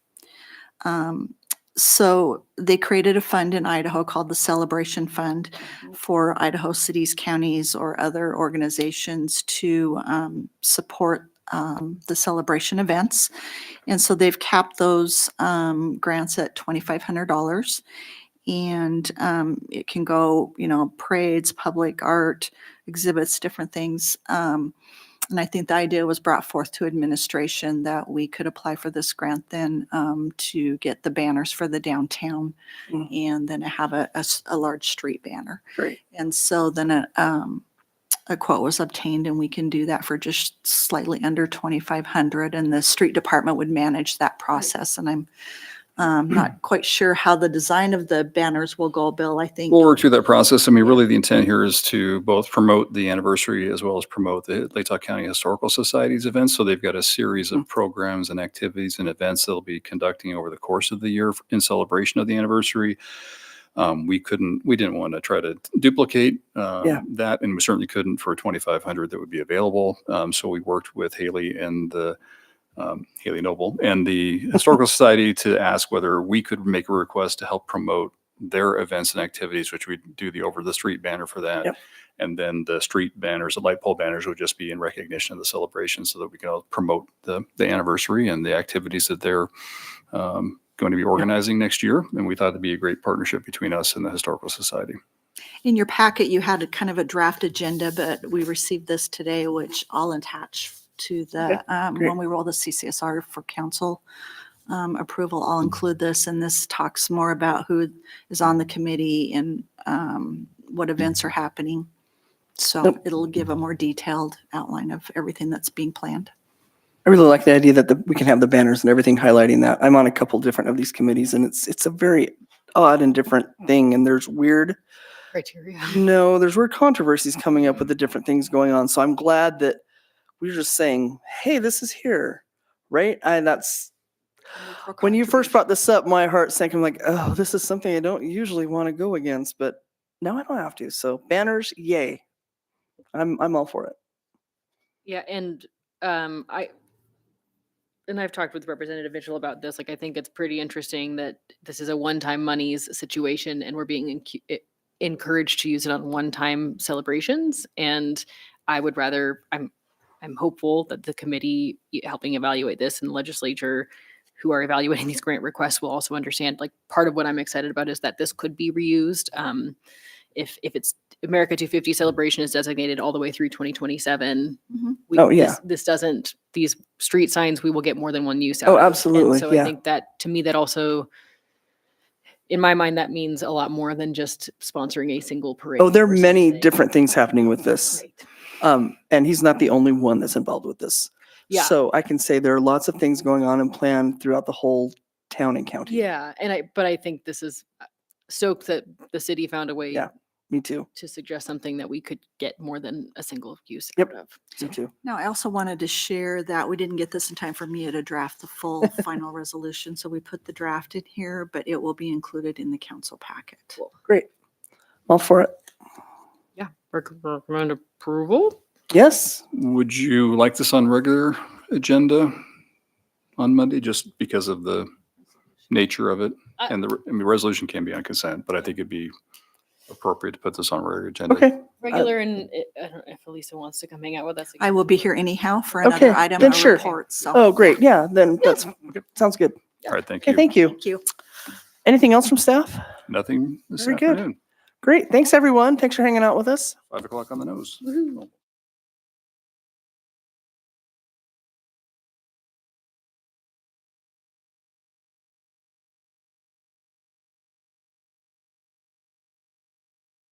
So they created a fund in Idaho called the Celebration Fund for Idaho cities, counties, or other organizations to support the celebration events. And so they've capped those grants at $2,500. And it can go, parades, public art, exhibits, different things. And I think the idea was brought forth to administration that we could apply for this grant then to get the banners for the downtown Mm. and then have a large street banner. Great. And so then a quote was obtained, and we can do that for just slightly under $2,500. And the street department would manage that process. And I'm not quite sure how the design of the banners will go, Bill. I think. We'll work through that process. I mean, really, the intent here is to both promote the anniversary as well as promote the Latah County Historical Society's events. So they've got a series of programs and activities and events they'll be conducting over the course of the year in celebration of the anniversary. We didn't want to try to duplicate that, and we certainly couldn't for 2,500 that would be available. So we worked with Haley and Haley Noble and the Historical Society to ask whether we could make a request to help promote their events and activities, which we do the over the street banner for that. Yep. And then the street banners, the light pole banners would just be in recognition of the celebration so that we can all promote the anniversary and the activities that they're going to be organizing next year. And we thought it'd be a great partnership between us and the Historical Society. In your packet, you had a kind of a draft agenda, but we received this today, which I'll attach to the, great. when we roll the CCSR for council approval, I'll include this, and this talks more about who is on the committee and what events are happening. So Yep. it'll give a more detailed outline of everything that's being planned. I really like the idea that we can have the banners and everything highlighting that. I'm on a couple different of these committees, and it's a very odd and different thing. And there's weird Criteria. there's weird controversies coming up with the different things going on. So I'm glad that we're just saying, hey, this is here, right? That's when you first brought this up, my heart sank. I'm like, oh, this is something I don't usually want to go against, but now I don't have to. So banners, yay! I'm all for it. Yeah, and I've talked with Representative Mitchell about this. Like, I think it's pretty interesting that this is a one-time monies situation, and we're being encouraged to use it on one-time celebrations. And I would rather, I'm hopeful that the committee helping evaluate this and the legislature who are evaluating these grant requests will also understand, like, part of what I'm excited about is that this could be reused. If it's America 250 celebration is designated all the way through 2027. Mhm. Oh, yeah. This doesn't, these street signs, we will get more than one use out Oh, of. And absolutely, so yeah. I think that, to me, that also, in my mind, that means a lot more than just sponsoring a single parade. Oh, there are or many something. different things happening with this. Right. And he's not the only one that's involved with this. Yeah. So I can say there are lots of things going on and planned throughout the whole town and county. Yeah, but I think this is stoked that the city found a way Yeah. Me too. to suggest something that we could get more than a single use Yep. out of. Me too. Now, I also wanted to share that we didn't get this in time for Mia to draft the full final resolution. So we put the draft in here, but it will be included in the council packet. Great. All for it. Yeah, recommend approval. Yes. Would you like this on regular agenda on Monday, just because of the nature of it? I- And the resolution can be on consent, but I think it'd be appropriate to put this on regular agenda. Okay. Regular, and I don't know if Elisa wants to come hang out with us. I again. will be here anyhow for Okay, another item then or sure. report. So, Oh, great. Yeah, then that's sounds good. All right, thank Okay, you. thank you. thank you. Anything else from staff? Nothing this Very good. afternoon. Great. Thanks, everyone. Thanks for hanging out with us. 5 o'clock on the nose. Woohoo.